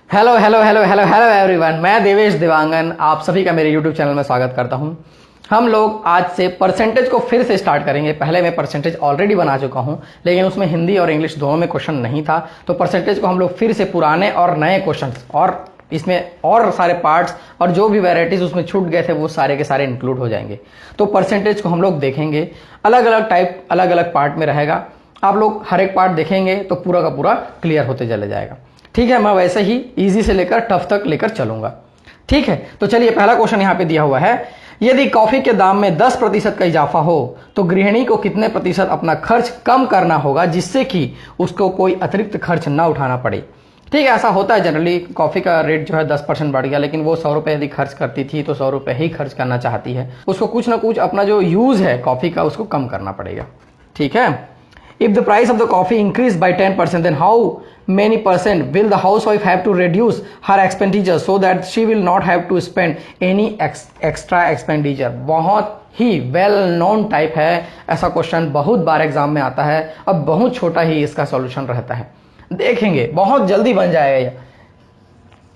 Hello hello hello hello hello everyone, मैं देवेश देवांगन आप सभी का मेरे यूट्यूब चैनल में स्वागत करता हूं। हम लोग आज से परसेंटेज को फिर से स्टार्ट करेंगे। पहले मैं परसेंटेज ऑलरेडी बना चुका हूं, लेकिन उसमें हिंदी और इंग्लिश दोनों में क्वेश्चन नहीं था, तो परसेंटेज को हम लोग फिर से पुराने और नए क्वेश्चन और इसमें और सारे पार्ट्स और जो भी वैरायटीज उसमें छूट गए थे वो सारे के सारे इंक्लूड हो जाएंगे। तो परसेंटेज को हम लोग देखेंगे, अलग अलग टाइप अलग अलग पार्ट में रहेगा। आप लोग हर एक पार्ट देखेंगे तो पूरा का पूरा क्लियर होते चले जाएगा। ठीक है, मैं वैसे ही इजी से लेकर टफ तक लेकर चलूंगा। ठीक है, तो चलिए पहला क्वेश्चन यहां पे दिया हुआ है, यदि कॉफी के दाम में 10% का इजाफा हो तो गृहिणी को कितने प्रतिशत अपना खर्च कम करना होगा जिससे कि उसको कोई अतिरिक्त खर्च ना उठाना पड़े। ठीक है, ऐसा होता है जनरली, कॉफी का रेट जो है 10% बढ़ गया, लेकिन वो 100 रुपए यदि खर्च करती थी तो 100 रुपए ही खर्च करना चाहती है, उसको कुछ ना कुछ अपना जो यूज है कॉफी का उसको कम करना पड़ेगा। ठीक है, if the price of the coffee increase by 10%, then how many percent will the housewife have to reduce her expenditure so that she will not have to spend any extra expenditure। बहुत ही well known type है, ऐसा question बहुत बार exam में आता है और बहुत छोटा ही इसका सॉल्यूशन रहता है। देखेंगे बहुत जल्दी बन जाएगा।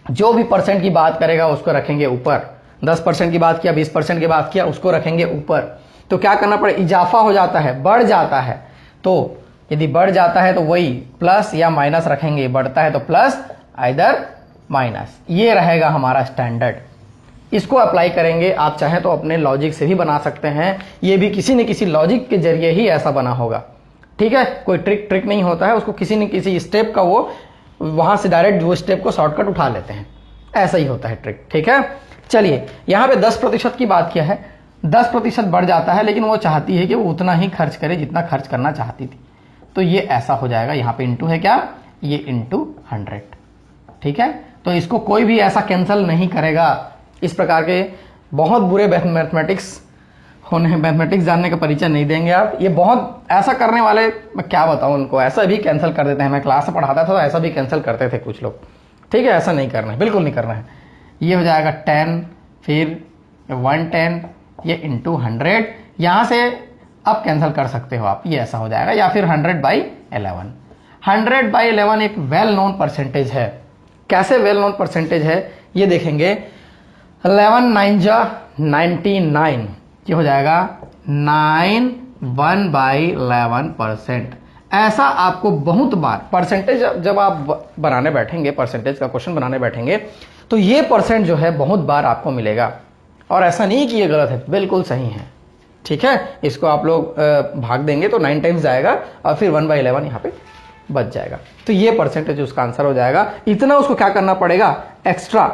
जो भी परसेंट की बात करेगा उसको रखेंगे ऊपर, 10% की बात किया, 20% की बात किया, उसको रखेंगे ऊपर। तो क्या करना पड़े, इजाफा हो जाता है, बढ़ जाता है, तो यदि बढ़ जाता है तो वही प्लस या माइनस रखेंगे, बढ़ता है तो प्लस आइदर माइनस, ये रहेगा हमारा स्टैंडर्ड। इसको अप्लाई करेंगे। आप चाहें तो अपने लॉजिक से भी बना सकते हैं, ये भी किसी न किसी लॉजिक के जरिए ही ऐसा बना होगा। ठीक है, कोई ट्रिक नहीं होता है, उसको किसी न किसी स्टेप का वो वहां से डायरेक्ट वो स्टेप को शॉर्टकट उठा लेते हैं, ऐसा ही होता है ट्रिक। ठीक है, चलिए यहां पे 10% की बात किया है, 10% बढ़ जाता है, लेकिन वो चाहती है कि वो उतना ही खर्च करे जितना खर्च करना चाहती थी, तो ये ऐसा हो जाएगा। यहां पे इंटू है क्या, ये इंटू 100। ठीक है, तो इसको कोई भी ऐसा कैंसिल नहीं करेगा। इस प्रकार के बहुत बुरे मैथमेटिक्स होने, मैथमेटिक्स जानने का परिचय नहीं देंगे आप। ये बहुत ऐसा करने वाले, मैं क्या बताऊं उनको, ऐसा भी कैंसिल कर देते हैं। मैं क्लास में पढ़ाता था तो ऐसा भी कैंसिल करते थे कुछ लोग। ठीक है, ऐसा नहीं करना है, बिल्कुल नहीं करना है। ये हो जाएगा 10, फिर 110, ये इंटू 100, यहां से अब कैंसिल कर सकते हो आप, ये ऐसा हो जाएगा, या फिर 100/11। 100/11 एक वेल नोन परसेंटेज है। कैसे वेल नोन परसेंटेज है ये देखेंगे। 11 9 जा 99, ये हो जाएगा 91/11%। ऐसा आपको बहुत बार परसेंटेज जब आप बनाने बैठेंगे, परसेंटेज का क्वेश्चन बनाने बैठेंगे, तो ये परसेंट जो है बहुत बार आपको मिलेगा। और ऐसा नहीं कि ये गलत है, बिल्कुल सही है। ठीक है, इसको आप लोग भाग देंगे तो 9 टाइम्स जाएगा और फिर 1/11 यहाँ पे बच जाएगा, तो ये परसेंटेज उसका आंसर हो जाएगा। इतना उसको क्या करना पड़ेगा, एक्स्ट्रा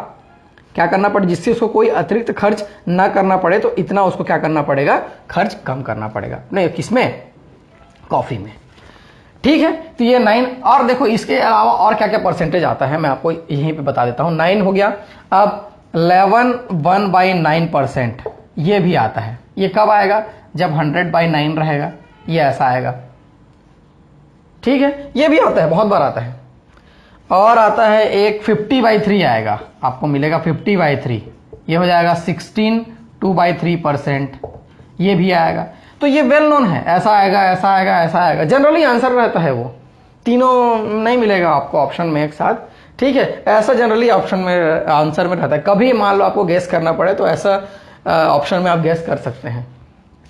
क्या करना पड़े, जिससे उसको कोई अतिरिक्त खर्च ना करना पड़े, तो इतना उसको क्या करना पड़ेगा, खर्च कम करना पड़ेगा। नहीं, किसमें, कॉफी में। ठीक है, तो ये 9। और देखो इसके अलावा और क्या क्या परसेंटेज आता है मैं आपको यहीं पे बता देता हूं। 9 हो गया, अब 11 1/9% ये भी आता है। ये कब आएगा, जब 100/9 रहेगा, ये ऐसा आएगा। ठीक है, ये भी आता है, बहुत बार आता है। और आता है एक 50/3 आएगा, आपको मिलेगा 50/3, ये हो जाएगा 16 2/3%, ये भी आएगा। तो ये वेल नोन है, ऐसा आएगा, ऐसा आएगा, ऐसा आएगा, जनरली आंसर रहता है वो। तीनों नहीं मिलेगा आपको ऑप्शन में एक साथ। ठीक है, ऐसा जनरली ऑप्शन में आंसर में रहता है। कभी मान लो आपको गेस करना पड़े तो ऐसा ऑप्शन में आप गेस कर सकते हैं।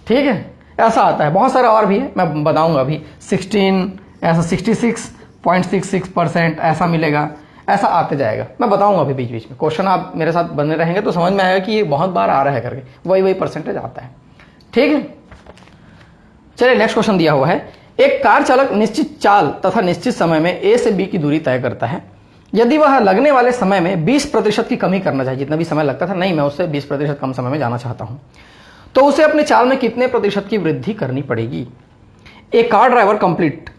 ठीक है, ऐसा आता है, बहुत सारे और भी है, मैं बताऊंगा अभी। 16 ऐसा 66.66% ऐसा मिलेगा, ऐसा आते जाएगा, मैं बताऊंगा अभी बीच बीच में। क्वेश्चन आप मेरे साथ बने रहेंगे तो समझ में आएगा कि ये बहुत बार आ रहा है करके, वही परसेंटेज आता है। ठीक है, चलिए नेक्स्ट क्वेश्चन दिया हुआ है, एक कार चालक निश्चित चाल तथा निश्चित समय में ए से बी की दूरी तय करता है। यदि वह लगने वाले समय में 20% की कमी करना चाहिए, जितना भी समय लगता था, नहीं मैं उससे 20% कम समय में जाना चाहता हूं, तो उसे अपने चाल में कितने प्रतिशत की वृद्धि करनी पड़ेगी। A car driver complete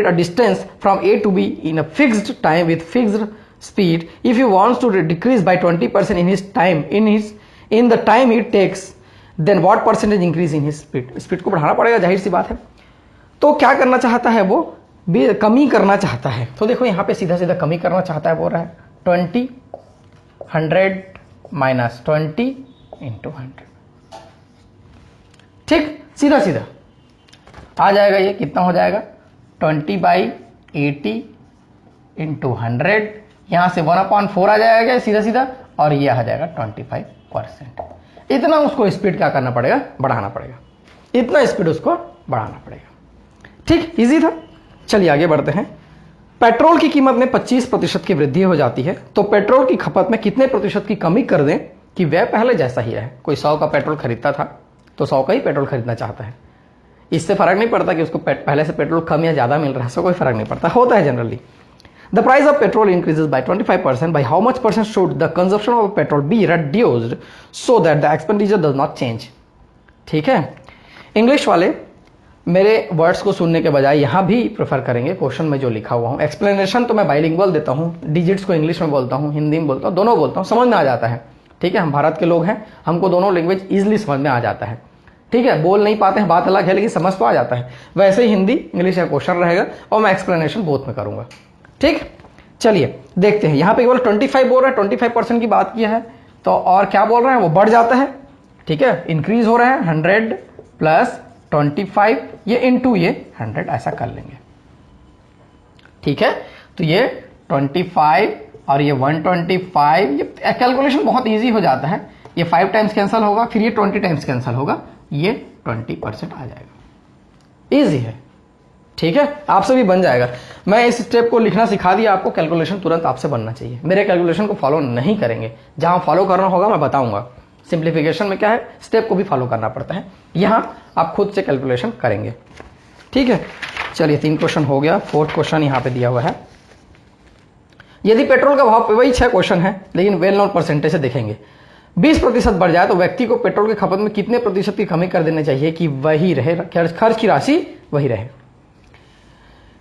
a distance from A to B in a fixed time with fixed speed. If he wants to decrease by 20% in his time in the time it takes, then what percentage increase in his speed? Speed को बढ़ाना पड़ेगा, जाहिर सी बात है। तो क्या करना चाहता है वो, कमी करना चाहता है। तो देखो यहाँ पे सीधा सीधा कमी करना चाहता है, बोल रहा है 20 100 - 20 × 100। ठीक, सीधा सीधा आ जाएगा। ये कितना हो जाएगा, 20/80 × 100, यहां से 1/4 आ जाएगा सीधा सीधा, और ये आ जाएगा 25%। इतना उसको स्पीड क्या करना पड़ेगा, बढ़ाना पड़ेगा, इतना स्पीड उसको बढ़ाना पड़ेगा। ठीक, इजी था। चलिए आगे बढ़ते हैं। पेट्रोल की कीमत में 25% की वृद्धि हो जाती है तो पेट्रोल की खपत में कितने प्रतिशत की कमी कर दें कि वह पहले जैसा ही रहे। कोई 100 का पेट्रोल खरीदता था तो 100 का ही पेट्रोल खरीदना चाहता है, इससे फर्क नहीं पड़ता कि उसको पहले से पेट्रोल कम या ज्यादा मिल रहा है, इससे कोई फर्क नहीं पड़ता, होता है generally. The price of petrol increases by 25%, by how much percent should the consumption of petrol be reduced so that the expenditure does not change. ठीक है, इंग्लिश वाले मेरे वर्ड्स को सुनने के बजाय यहां भी प्रेफर करेंगे क्वेश्चन में जो लिखा हुआ हूं। एक्सप्लेनेशन तो मैं बाइलिंगुअल देता हूं, डिजिट्स को इंग्लिश में बोलता हूं, हिंदी में बोलता हूं, दोनों बोलता हूं, समझ में आ जाता है। ठीक है, हम भारत के लोग हैं, हमको दोनों लैंग्वेज इजिली समझ में आ जाता है। ठीक है, बोल नहीं पाते हैं बात अलग है, लेकिन समझ तो आ जाता है। वैसे ही हिंदी इंग्लिश का क्वेश्चन रहेगा और मैं एक्सप्लेनेशन बोथ में करूंगा। ठीक, चलिए देखते हैं। यहां पे केवल 25 बोल रहा है, 25% की बात किया है, तो और क्या बोल रहे हैं, वो बढ़ जाता है। ठीक है, इंक्रीज हो रहा है 100 प्लस 25, ये इंटू ये 100 ऐसा कर लेंगे। ठीक है, तो ये 25 और ये 125, ये कैलकुलेशन बहुत इजी हो जाता है। ये 5 टाइम्स कैंसिल होगा, फिर ये 20 टाइम्स कैंसिल होगा, ये 20% आ जाएगा। इजी है। ठीक है, आपसे भी बन जाएगा। मैं इस स्टेप को लिखना सिखा दिया आपको, कैलकुलेशन तुरंत आपसे बनना चाहिए। मेरे कैलकुलेशन को फॉलो नहीं करेंगे, जहां फॉलो करना होगा मैं बताऊंगा। सिंप्लीफिकेशन में क्या है, स्टेप को भी फॉलो करना पड़ता है, यहां आप खुद से कैलकुलेशन करेंगे। ठीक है, चलिए 3 क्वेश्चन हो गया, 4th क्वेश्चन यहां पे दिया हुआ है। यदि पेट्रोल का भाव, वही 6 क्वेश्चन है लेकिन वेल नोन परसेंटेज से देखेंगे। 20% बढ़ जाए तो व्यक्ति को पेट्रोल की खपत में कितने प्रतिशत की कमी कर देनी चाहिए कि वही रहे, खर्च की राशि वही रहे।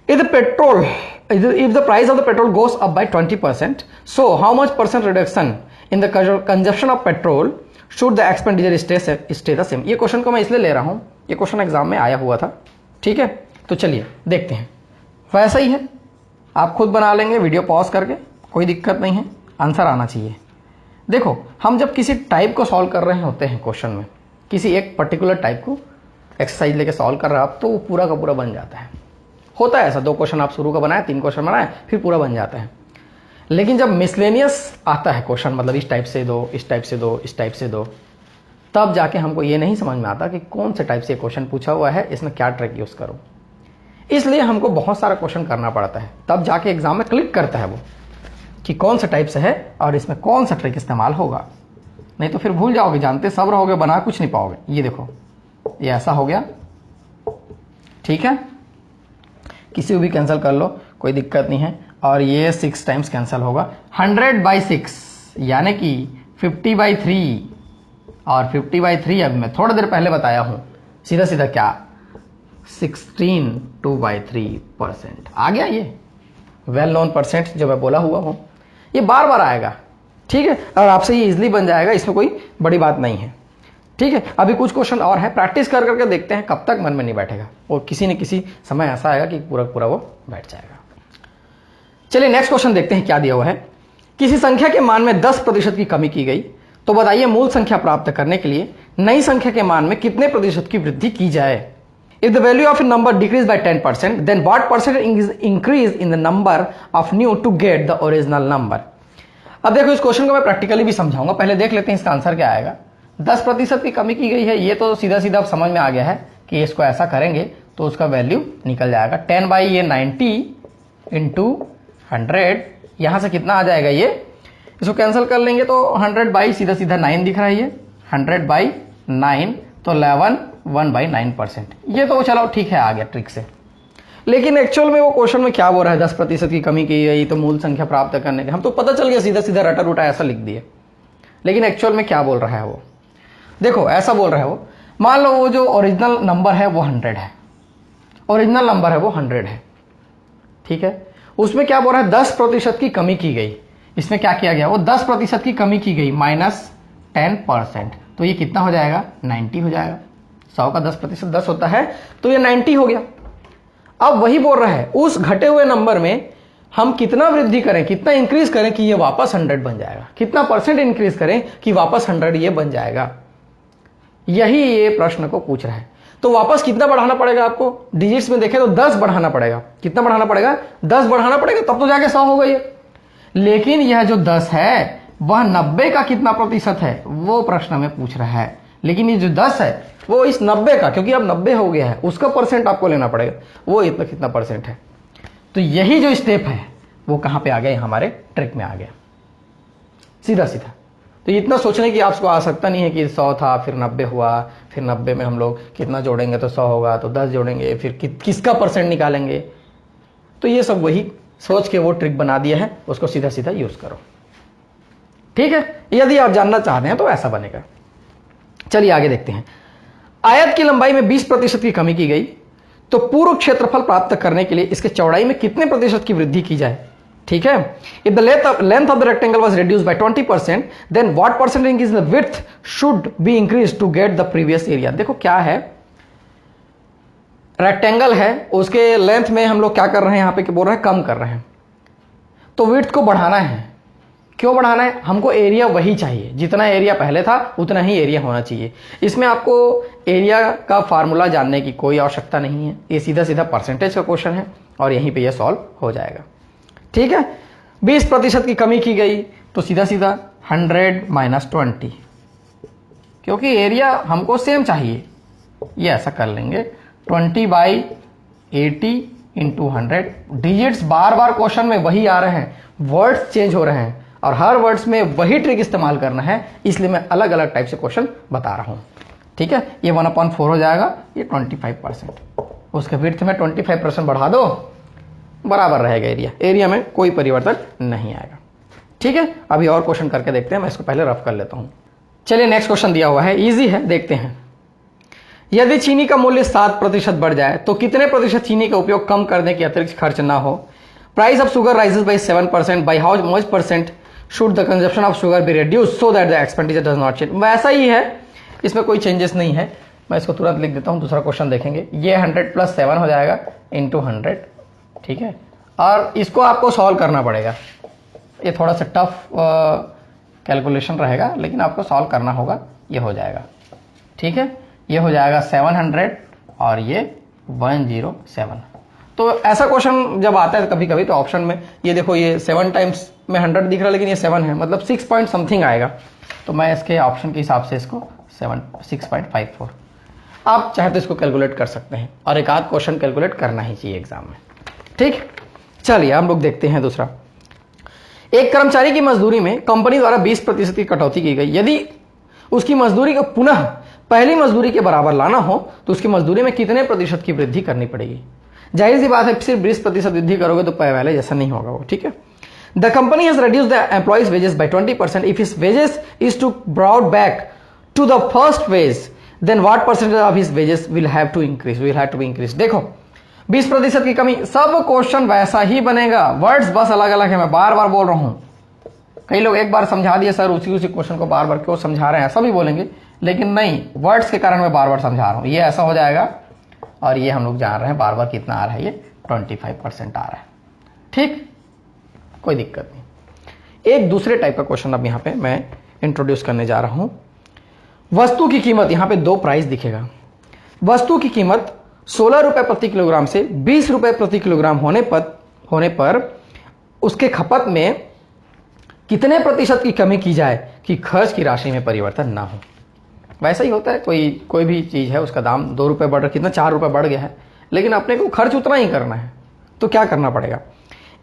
If the price of the petrol goes up by 20%, so how much percent reduction in the consumption of petrol should the expenditure stay the same? ये क्वेश्चन को मैं इसलिए ले रहा हूं, ये क्वेश्चन एग्जाम में आया हुआ था। ठीक है, तो चलिए देखते हैं। वैसा ही है, आप खुद बना लेंगे वीडियो पॉज करके, कोई दिक्कत नहीं है, आंसर आना चाहिए। देखो, हम जब किसी टाइप को सॉल्व कर रहे होते हैं क्वेश्चन में, किसी एक पर्टिकुलर टाइप को एक्सरसाइज लेके सॉल्व कर रहे हो आप, तो वो पूरा का पूरा बन जाता है। होता है ऐसा, 2 क्वेश्चन आप शुरू का बनाए, 3 क्वेश्चन बनाए, फिर पूरा बन जाता है। लेकिन जब मिसलेनियस आता है क्वेश्चन, मतलब इस टाइप से दो, इस टाइप से दो, इस टाइप से दो, तब जाके हमको ये नहीं समझ में आता कि कौन से टाइप से क्वेश्चन पूछा हुआ है, इसमें क्या ट्रिक यूज करूं। इसलिए हमको बहुत सारा क्वेश्चन करना पड़ता है, तब जाके एग्जाम में क्लिक करता है वो कि कौन सा टाइप से है और इसमें कौन सा ट्रिक इस्तेमाल होगा। नहीं तो फिर भूल जाओगे, जानते सब रहोगे, बना कुछ नहीं पाओगे। ये देखो, ये ऐसा हो गया। ठीक है, किसी को भी कैंसिल कर लो, कोई दिक्कत नहीं है। और ये 6 टाइम्स कैंसिल होगा। 100/6 यानी कि 50/3, और 50/3 अभी मैं थोड़ी देर पहले बताया हूं, सीधा सीधा क्या 16/2/3% आ गया। ये वेल नोन परसेंट जो मैं बोला हुआ हूं, ये बार बार आएगा। ठीक है, और आपसे ये इजिली बन जाएगा, इसमें कोई बड़ी बात नहीं है। ठीक है, अभी कुछ क्वेश्चन और है, प्रैक्टिस कर करके देखते हैं, कब तक मन में नहीं बैठेगा, और किसी न किसी समय ऐसा आएगा कि पूरा पूरा वो बैठ जाएगा। चलिए नेक्स्ट क्वेश्चन देखते हैं क्या दिया हुआ है। किसी संख्या के मान में 10% की कमी की गई, तो बताइए मूल संख्या प्राप्त करने के लिए नई संख्या के मान में कितने प्रतिशत की वृद्धि की जाए। If the value of a number decrease by 10%, then what percent increase in the number of new to get the original number. अब देखो, इस क्वेश्चन को मैं प्रैक्टिकली भी समझाऊंगा, पहले देख लेते हैं इसका आंसर क्या आएगा। 10% की कमी की गई है, ये तो सीधा सीधा समझ में आ गया है कि इसको ऐसा करेंगे तो उसका वैल्यू निकल जाएगा 10/90 इंटू 100। यहां से कितना आ जाएगा, ये इसको कैंसिल कर लेंगे तो 100 सीधा सीधा 9 दिख रहा है, ये 100/9 तो 11 1/9%। ये तो चलो ठीक है, आ गया ट्रिक से। लेकिन एक्चुअल में वो क्वेश्चन में क्या बोल रहा है, 10% की कमी की गई तो मूल संख्या प्राप्त करने के, हम तो पता चल गया सीधा सीधा रटा रूटा ऐसा लिख दिए। लेकिन एक्चुअल में क्या बोल रहा है वो, देखो ऐसा बोल रहा है वो, मान लो वो जो ओरिजिनल नंबर है वो 100 है, ओरिजिनल नंबर है वो 100 है। ठीक है, उसमें क्या बोल रहा है, 10% की कमी की गई। इसमें क्या किया गया, वो 10% की कमी की गई -10%, तो ये कितना हो जाएगा, 90 हो जाएगा। 100 का 10% 10 होता है, तो ये 90 हो गया। अब वही बोल रहा है, उस घटे हुए नंबर में हम कितना वृद्धि करें, कितना इंक्रीज करें कि ये वापस 100 बन जाएगा, कितना परसेंट इंक्रीज करें कि वापस 100 ये बन जाएगा। यही ये प्रश्न को पूछ रहा है। तो वापस कितना बढ़ाना पड़ेगा आपको, डिजिट्स में देखें तो 10 बढ़ाना पड़ेगा। कितना बढ़ाना पड़ेगा, 10 बढ़ाना पड़ेगा, तब तो जाके 100 होगा ये। लेकिन यह जो 10 है वह 90 का कितना प्रतिशत है वो प्रश्न में पूछ रहा है। लेकिन ये जो 10 है वो इस 90 का, क्योंकि अब 90 हो गया है, उसका परसेंट आपको लेना पड़ेगा, वो इतना कितना परसेंट है। तो यही जो स्टेप है वो कहां पे आ गया, हमारे ट्रिक में आ गया, सीधा सीधा। तो इतना सोचने की आपको आवश्यकता नहीं है कि 100 था फिर 90 हुआ, फिर 90 में हम लोग कितना जोड़ेंगे तो 100 होगा, तो 10 जोड़ेंगे फिर किसका परसेंट निकालेंगे। तो ये सब वही सोच के वो ट्रिक बना दिया है, उसको सीधा सीधा यूज करो, ठीक है। यदि आप जानना चाहते हैं तो ऐसा बनेगा। चलिए आगे देखते हैं। आयत की लंबाई में 20% की कमी की गई, तो पूर्ण क्षेत्रफल प्राप्त करने के लिए इसके चौड़ाई में कितने प्रतिशत की वृद्धि की जाए, ठीक है। If the length of the rectangle was reduced by 20%, then what percent increase the width should be increase to get the previous area. देखो क्या है, रेक्टेंगल है, उसके लेंथ में हम लोग क्या कर रहे हैं, यहां पे क्या बोल रहे हैं, कम कर रहे हैं। तो विड्थ को बढ़ाना है। क्यों बढ़ाना है, हमको एरिया वही चाहिए, जितना एरिया पहले था उतना ही एरिया होना चाहिए। इसमें आपको एरिया का फार्मूला जानने की कोई आवश्यकता नहीं है, ये सीधा सीधा परसेंटेज का क्वेश्चन है और यहीं पे ये सॉल्व हो जाएगा, ठीक है। 20% की कमी की गई तो सीधा सीधा 100 - 20, क्योंकि एरिया हमको सेम चाहिए, ये ऐसा कर लेंगे 20/80 × 100। डिजिट्स बार बार क्वेश्चन में वही आ रहे हैं, वर्ड्स चेंज हो रहे हैं और हर वर्ड्स में वही ट्रिक इस्तेमाल करना है, इसलिए मैं अलग अलग टाइप से क्वेश्चन बता रहा हूं, ठीक है। ये 1/4 हो जाएगा, ये 25%, उसके विड्थ में 25% बढ़ा दो, बराबर रहेगा एरिया, एरिया में कोई परिवर्तन नहीं आएगा, ठीक है। अभी और क्वेश्चन करके देखते हैं, मैं इसको पहले रफ कर लेता हूं। चलिए नेक्स्ट क्वेश्चन दिया हुआ है, इजी है, देखते हैं। यदि चीनी का मूल्य 7% बढ़ जाए तो कितने प्रतिशत चीनी का उपयोग कम करने की अतिरिक्त खर्च ना हो। Price of sugar rises by 7%, by how much percent should the consumption of sugar B reduce so that the expenditure does not change. वैसा ही है, इसमें कोई चेंजेस नहीं है, मैं इसको तुरंत लिख देता हूं, दूसरा क्वेश्चन देखेंगे। ये 100 + 7 हो जाएगा × 100, ठीक है। और इसको आपको सॉल्व करना पड़ेगा, ये थोड़ा सा टफ कैलकुलेशन रहेगा, लेकिन आपको सॉल्व करना होगा, ये हो जाएगा, ठीक है। ये हो जाएगा 700 और ये 107। तो ऐसा क्वेश्चन जब आता है कभी कभी तो ऑप्शन में ये देखो, ये 7 टाइम्स में 100 दिख रहा है, लेकिन ये 7 है, मतलब 6 पॉइंट समथिंग आएगा। तो मैं इसके ऑप्शन के हिसाब से इसको 6.54, आप चाहे तो इसको कैलकुलेट कर सकते हैं, और एक आध क्वेश्चन कैलकुलेट करना ही चाहिए एग्जाम में, ठीक। चलिए हम लोग देखते हैं दूसरा। एक कर्मचारी की मजदूरी में कंपनी द्वारा 20% की कटौती की गई। यदि उसकी मजदूरी को पुनः पहली मजदूरी के बराबर लाना हो तो उसकी मजदूरी में कितने प्रतिशत की वृद्धि करनी पड़ेगी। जाहिर सी बात है, सिर्फ 20% वृद्धि करोगे तो पहले जैसा नहीं होगा वो, ठीक है। The company has reduced the employees wages by 20%। If his wages is to brought back to the first wage, then what percentage of his wages will have to be increase. देखो 20% की कमी, सब क्वेश्चन वैसा ही बनेगा, words बस अलग अलग है, मैं बार बार बोल रहा हूं। कई लोग एक बार समझा दिए सर, उसी क्वेश्चन को बार बार क्यों समझा रहे हैं, ऐसा भी बोलेंगे, लेकिन नहीं, वर्ड्स के कारण मैं बार बार समझा रहा हूं। ये ऐसा हो जाएगा, और ये हम लोग जान रहे हैं बार बार कितना आ रहा है, ये 25% आ रहा है, ठीक, कोई दिक्कत नहीं। एक दूसरे टाइप का क्वेश्चन अब यहां पे मैं इंट्रोड्यूस करने जा रहा हूं। वस्तु की कीमत, यहां पे 2 प्राइस दिखेगा। वस्तु की कीमत 16 रुपए प्रति किलोग्राम से 20 रुपए प्रति किलोग्राम होने पर उसके खपत में कितने प्रतिशत की कमी की जाए कि खर्च की राशि में परिवर्तन ना हो। वैसा ही होता है, कोई भी चीज है, उसका दाम 2 रुपए बढ़, कितना 4 रुपए बढ़ गया है, लेकिन अपने को खर्च उतना ही करना है, तो क्या करना पड़ेगा।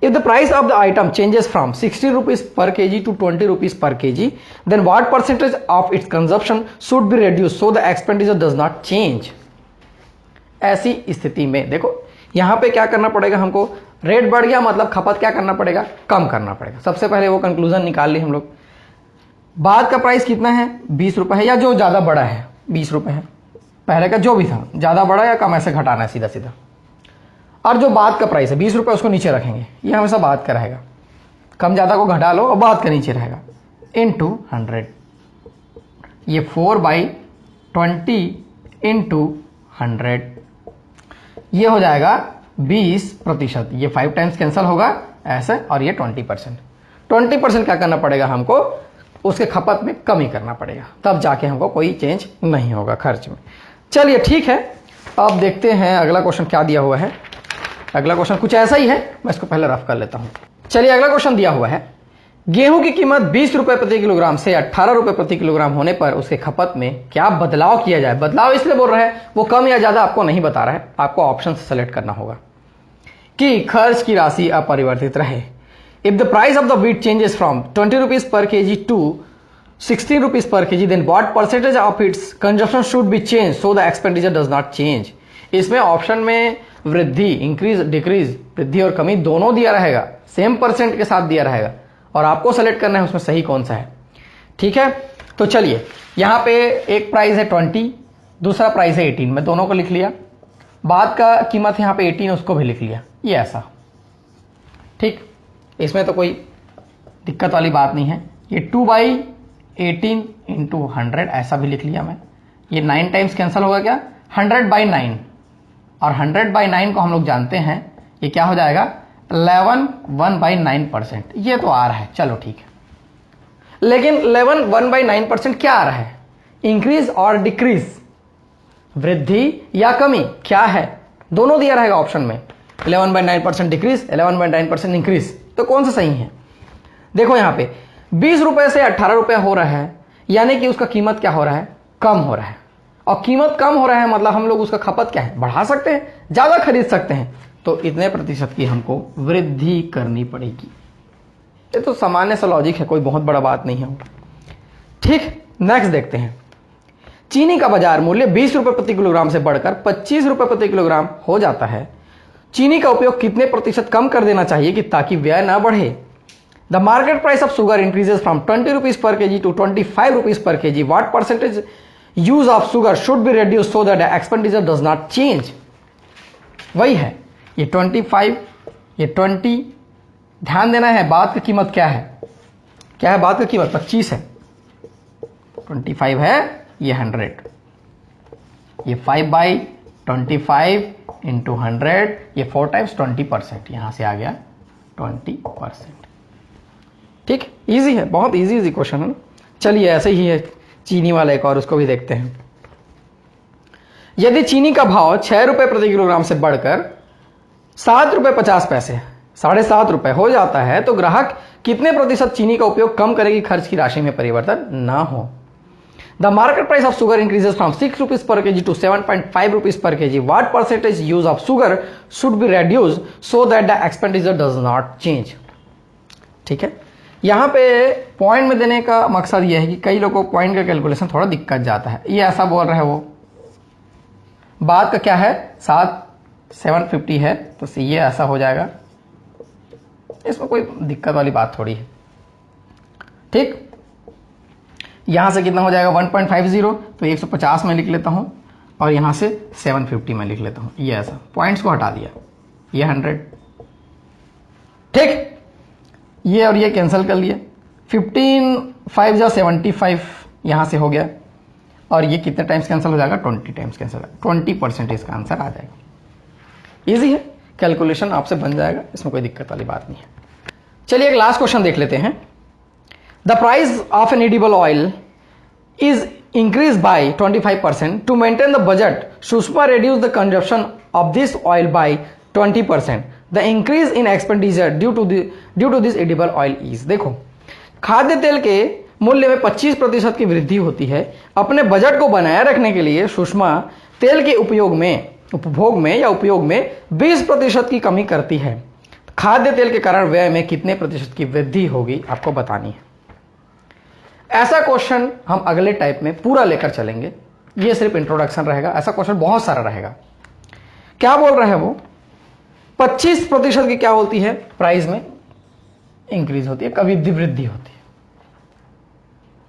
If the price of the item changes from 60 rupees per KG to 20 rupees per KG, then what percentage of its consumption should be reduce so the expenditure does not change. ऐसी स्थिति में देखो यहां पे क्या करना पड़ेगा हमको, रेट बढ़ गया मतलब खपत क्या करना पड़ेगा, कम करना पड़ेगा। सबसे पहले वो कंक्लूजन निकाल ली हम लोग। बाद का प्राइस कितना है, 20 रुपए है, या जो ज्यादा बड़ा है 20 रुपए है, पहले का जो भी था ज्यादा बड़ा या कम, ऐसे घटाना है सीधा सीधा। और जो बाद का प्राइस है 20 रुपए, उसको नीचे रखेंगे, ये हमेशा बाद का रहेगा, कम ज्यादा को घटा लो और बाद का नीचे रहेगा, इनटू 100। ये 4/20 × 100, ये हो जाएगा 20%। ये 5 टाइम्स कैंसिल होगा ऐसे, और ये 20%। 20% क्या करना पड़ेगा हमको, उसके खपत में कमी करना पड़ेगा, तब जाके हमको कोई चेंज नहीं होगा खर्च में। चलिए ठीक है, अब देखते हैं अगला क्वेश्चन क्या दिया हुआ है। अगला क्वेश्चन कुछ ऐसा ही है, मैं इसको पहले रफ कर लेता हूं। चलिए अगला क्वेश्चन दिया हुआ है, गेहूं की कीमत 20 रुपए प्रति किलोग्राम से 18 रुपए प्रति किलोग्राम होने पर उसके खपत में क्या बदलाव किया जाए। बदलाव इसलिए बोल रहा है, वो कम या ज्यादा आपको नहीं बता रहा है, आपको ऑप्शन से सेलेक्ट करना होगा कि खर्च की राशि अपरिवर्तित रहे। If the price of the wheat changes from 20 rupees per KG to 16 rupees per KG, then what percentage of its consumption should be change so the expenditure does not change. इसमें option में वृद्धि, increase, decrease, वृद्धि और कमी दोनों दिया रहेगा, same percent के साथ दिया रहेगा और आपको सेलेक्ट करना है उसमें सही कौन सा है। ठीक है, तो चलिए यहां पे एक प्राइस है 20, दूसरा प्राइस है 18, मैं दोनों को लिख लिया। बाद का कीमत यहां पे 18, उसको भी लिख लिया, ये ऐसा। ठीक, इसमें तो कोई दिक्कत वाली बात नहीं है। ये 2/18 इंटू 100 ऐसा भी लिख लिया मैं। ये 9 टाइम्स कैंसिल होगा क्या, 100/9, और 100/9 को हम लोग जानते हैं ये क्या हो जाएगा, 11 1/9%। ये तो आ रहा है, चलो ठीक है। लेकिन 11 1/9% क्या आ रहा है, इंक्रीज और डिक्रीज, वृद्धि या कमी, क्या है, दोनों दिया रहेगा ऑप्शन में। 11/9% डिक्रीज, 11/9% इंक्रीज, तो कौन सा सही है। देखो यहां पे 20 रुपए से 18 रुपए हो रहा है, यानी कि उसका कीमत क्या हो रहा है, कम हो रहा है। और कीमत कम हो रहा है मतलब हम लोग उसका खपत क्या है, बढ़ा सकते हैं, ज्यादा खरीद सकते हैं, तो इतने प्रतिशत की हमको वृद्धि करनी पड़ेगी। ये तो सामान्य सा लॉजिक है, कोई बहुत बड़ा बात नहीं है। ठीक, नेक्स्ट देखते हैं। चीनी का बाजार मूल्य 20 रुपए प्रति किलोग्राम से बढ़कर 25 रुपए प्रति किलोग्राम हो जाता है। चीनी का उपयोग कितने प्रतिशत कम कर देना चाहिए कि ताकि व्यय ना बढ़े। The market price of sugar increases from 20 rupees per KG to 25 rupees per KG, what percentage use of sugar should be reduce so that expenditure does not change. वही है, ये 25, ये 20, ध्यान देना है बाद की कीमत क्या है, क्या है बाद की कीमत, 25 है, 25 है, ये 100, ये 5/25 इंटू 100, ये 4 टाइम्स 20%, यहां से आ गया 20%। ठीक, इजी है, बहुत इजी क्वेश्चन है ना। चलिए ऐसे ही है चीनी वाला एक और, उसको भी देखते हैं। यदि चीनी का भाव 6 रुपए प्रति किलोग्राम से बढ़कर 7 रुपए 50 पैसे, 7.5 रुपए हो जाता है, तो ग्राहक कितने प्रतिशत चीनी का उपयोग कम करेगी, खर्च की राशि में परिवर्तन ना हो। The market price of sugar increases from 6 rupees per KG to 7.5 rupees per KG, what percentage use of sugar should be reduce so that the expenditure does not change. ठीक है, यहां पे पॉइंट में देने का मकसद यह है कि कई लोगों को पॉइंट का कैलकुलेशन थोड़ा दिक्कत जाता है। ये ऐसा बोल रहा है, वो बाद का क्या है, 750 है, तो ये ऐसा हो जाएगा, इसमें कोई दिक्कत वाली बात थोड़ी है। ठीक, यहां से कितना हो जाएगा 1.50, तो 150 में लिख लेता हूं, और यहां से 750 में लिख लेता हूं, ये ऐसा, पॉइंट्स को हटा दिया, ये 100। ठीक, ये और ये कैंसिल कर लिया, 15 5 जा 75 यहां से हो गया, और ये कितने टाइम्स कैंसिल हो जाएगा, 20 टाइम्स कैंसिल, 20% इसका आंसर आ जाएगा। इजी है, कैलकुलेशन आपसे बन जाएगा, इसमें कोई दिक्कत वाली बात नहीं है। चलिए एक लास्ट क्वेश्चन देख लेते हैं। The price of an edible oil is increase by 25%। To maintain the budget, Sushma reduce the consumption of this oil by 20%. The increase in expenditure due to this edible oil is। देखो, खाद्य तेल के मूल्य में 25% की वृद्धि होती है। अपने बजट को बनाए रखने के लिए सुषमा तेल के उपभोग में 20% की कमी करती है। खाद्य तेल के कारण व्यय में कितने प्रतिशत की वृद्धि होगी, आपको बतानी है। ऐसा क्वेश्चन हम अगले टाइप में पूरा लेकर चलेंगे, ये सिर्फ इंट्रोडक्शन रहेगा, ऐसा क्वेश्चन बहुत सारा रहेगा। क्या बोल रहे हैं वो, 25% की क्या होती है, प्राइस में इंक्रीज होती है, कभी वृद्धि होती है।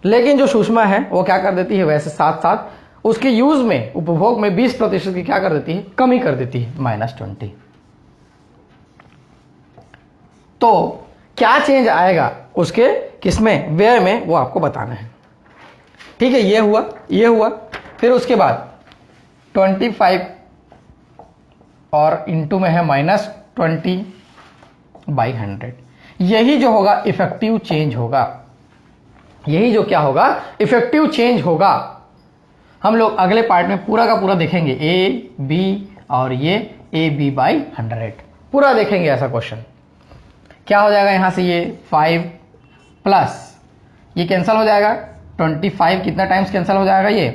लेकिन जो सुषमा है वो क्या कर देती है, वैसे साथ साथ उसके यूज में, उपभोग में 20% की क्या कर देती है, कमी कर देती है, -20। तो क्या चेंज आएगा उसके किसमें, व्यय में, वो आपको बताना है। ठीक है, ये हुआ, फिर उसके बाद 25 और इंटू में है -20/100। यही जो होगा इफेक्टिव चेंज होगा, यही जो क्या होगा, इफेक्टिव चेंज होगा। हम लोग अगले पार्ट में पूरा का पूरा देखेंगे, ए बी और ये AB/100 पूरा देखेंगे। ऐसा क्वेश्चन क्या हो जाएगा, यहां से ये 5 प्लस ये कैंसिल हो जाएगा, 25 कितना टाइम्स कैंसिल हो जाएगा, ये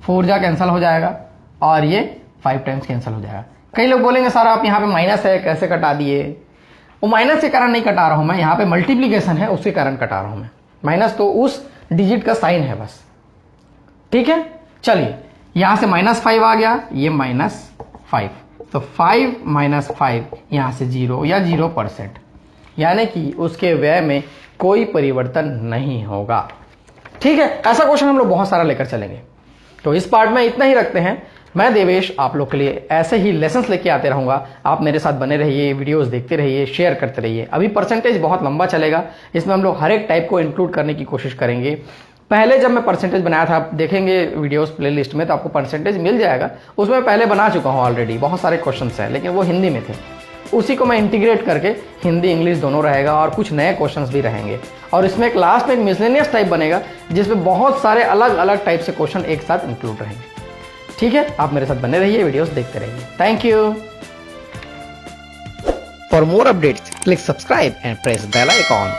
4 जा कैंसिल हो जाएगा और ये 5 टाइम्स कैंसिल हो जाएगा। कई लोग बोलेंगे सर आप यहाँ पे माइनस है कैसे कटा दिए, वो माइनस के कारण नहीं कटा रहा हूँ मैं, यहाँ पे मल्टीप्लीकेशन है उसके कारण कटा रहा हूँ मैं। माइनस तो उस डिजिट का साइन है बस, ठीक है। चलिए यहाँ से -5 आ गया, ये -5, तो 5 - 5 यहाँ से 0 या 0%, यानी कि उसके व्यय में कोई परिवर्तन नहीं होगा, ठीक है। ऐसा क्वेश्चन हम लोग बहुत सारा लेकर चलेंगे। तो इस पार्ट में इतना ही रखते हैं। मैं देवेश आप लोग के लिए ऐसे ही लेसन्स लेके आते रहूँगा, आप मेरे साथ बने रहिए, वीडियोस देखते रहिए, शेयर करते रहिए। अभी परसेंटेज बहुत लंबा चलेगा, इसमें हम लोग हर एक टाइप को इंक्लूड करने की कोशिश करेंगे। पहले जब मैं परसेंटेज बनाया था, आप देखेंगे वीडियोस प्लेलिस्ट में तो आपको परसेंटेज मिल जाएगा, उसमें पहले बना चुका हूँ ऑलरेडी, बहुत सारे क्वेश्चन हैं लेकिन वो हिंदी में थे। उसी को मैं इंटीग्रेट करके हिंदी इंग्लिश दोनों रहेगा और कुछ नए क्वेश्चंस भी रहेंगे। और इसमें एक लास्ट में एक मिसलेनियस टाइप बनेगा जिसमें बहुत सारे अलग अलग टाइप से क्वेश्चन एक साथ इंक्लूड रहेंगे, ठीक है। आप मेरे साथ बने रहिए, वीडियोस देखते रहिए। Thank you. For more updates click subscribe and press bell icon.